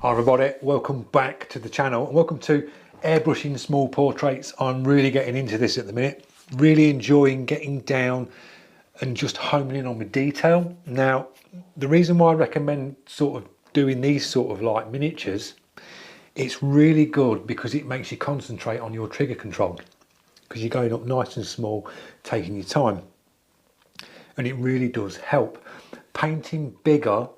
Hi everybody, welcome back to the channel and welcome to airbrushing small portraits. I'm really getting into this at the minute, really enjoying getting down and just homing in on the detail. Now, the reason why I recommend sort of doing these sort of like miniatures, it's really good because it makes you concentrate on your trigger control because you're going up nice and small, taking your time. And it really does help. Painting bigger,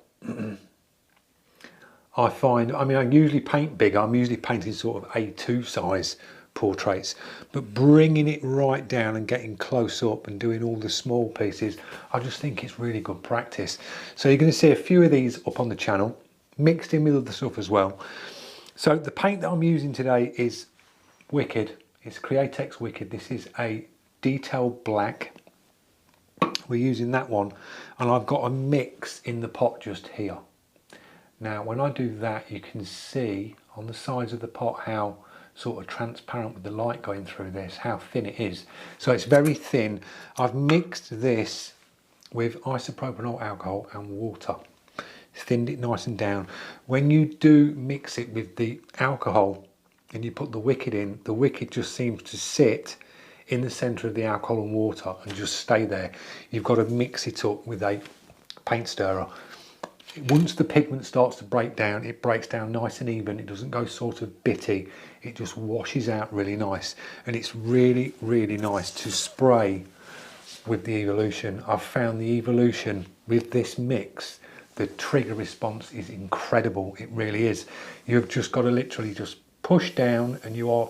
I find, I usually paint bigger, I'm usually painting sort of A2 size portraits, but bringing it right down and getting close up and doing all the small pieces, I just think it's really good practice. So you're going to see a few of these up on the channel, mixed in with other stuff as well. So the paint that I'm using today is Wicked, it's Createx Wicked. This is a detail black. We're using that one, and I've got a mix in the pot just here. Now when I do that, you can see on the sides of the pot how sort of transparent with the light going through this, how thin it is. So it's very thin. I've mixed this with isopropanol alcohol and water. Thinned it nice and down. When you do mix it with the alcohol and you put the Wicked in, the Wicked just seems to sit in the centre of the alcohol and water and just stay there. You've got to mix it up with a paint stirrer. Once the pigment starts to break down, it breaks down nice and even. It doesn't go sort of bitty. It just washes out really nice. And it's really, really nice to spray with the Evolution. I've found the Evolution with this mix, the trigger response is incredible. It really is. You've just got to literally just push down and you're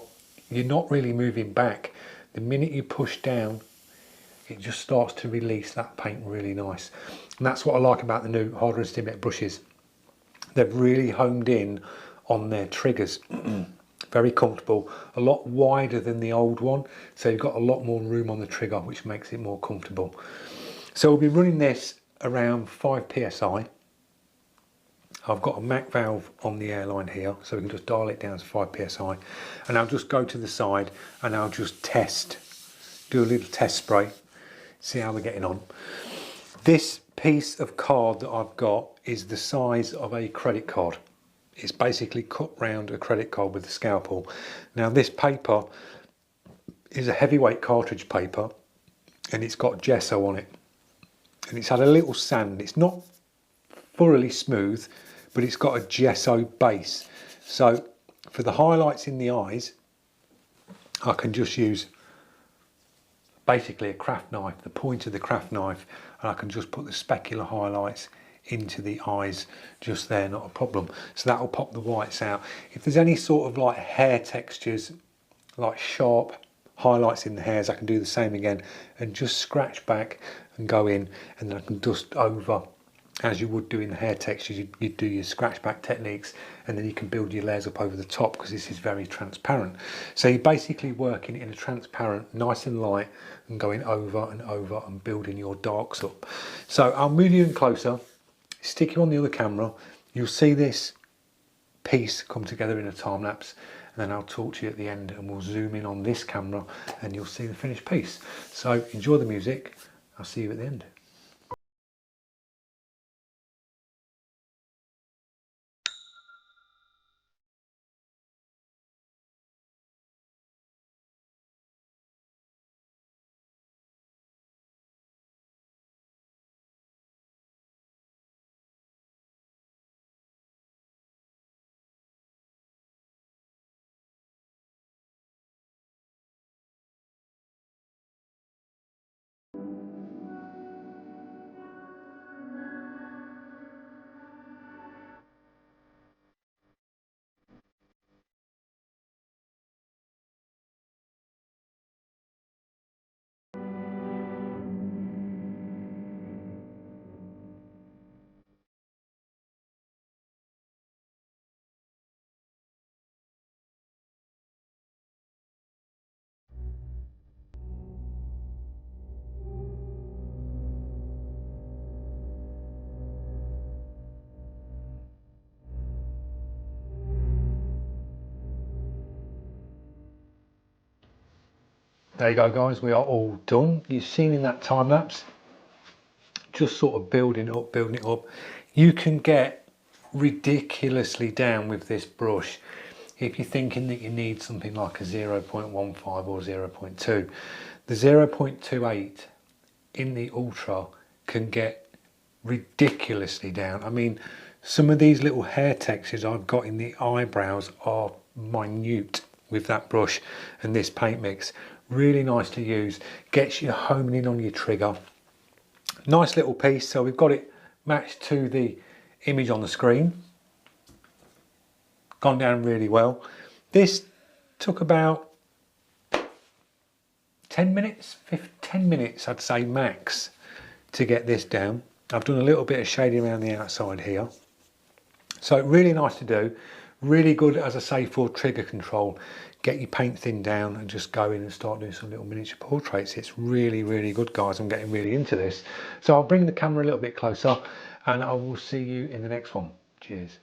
not really moving back. The minute you push down, it just starts to release that paint really nice. And that's what I like about the new Harder and Stimulate brushes. They've really homed in on their triggers. Very comfortable, a lot wider than the old one. So you've got a lot more room on the trigger, which makes it more comfortable. So we'll be running this around 5 PSI. I've got a Mac valve on the airline here, so we can just dial it down to 5 PSI. And I'll just go to the side and I'll just test, do a little test spray, see how we're getting on. This piece of card that I've got is the size of a credit card. It's basically cut round a credit card with a scalpel. Now this paper is a heavyweight cartridge paper and it's got gesso on it. And it's had a little sand. It's not thoroughly smooth, but it's got a gesso base. So for the highlights in the eyes, I can just use basically a craft knife, the point of the craft knife, and I can just put the specular highlights into the eyes just there, not a problem. So that will pop the whites out. If there's any sort of like hair textures, like sharp highlights in the hairs, I can do the same again and just scratch back and go in, and then I can dust over as you would do in the hair textures. You do your scratch back techniques and then you can build your layers up over the top because this is very transparent. So you're basically working in a transparent, nice and light, and going over and over and building your darks up. So I'll move you in closer, stick you on the other camera, you'll see this piece come together in a time lapse, and then I'll talk to you at the end and we'll zoom in on this camera and you'll see the finished piece. So enjoy the music, I'll see you at the end. There you go guys, we are all done. You've seen in that time lapse, just sort of building it up. You can get ridiculously down with this brush. If you're thinking that you need something like a 0.15 or 0.2, the 0.28 in the Ultra can get ridiculously down. I mean, some of these little hair textures I've got in the eyebrows are minute with that brush and this paint mix. Really nice to use, gets you homing in on your trigger. Nice little piece, so we've got it matched to the image on the screen. Gone down really well. This took about 10 minutes, 10 minutes I'd say max to get this down. I've done a little bit of shading around the outside here. So really nice to do. Really good, as I say, for trigger control. Get your paint thin down and just go in and start doing some little miniature portraits. It's really, really good, guys. I'm getting really into this. So I'll bring the camera a little bit closer and I will see you in the next one. Cheers.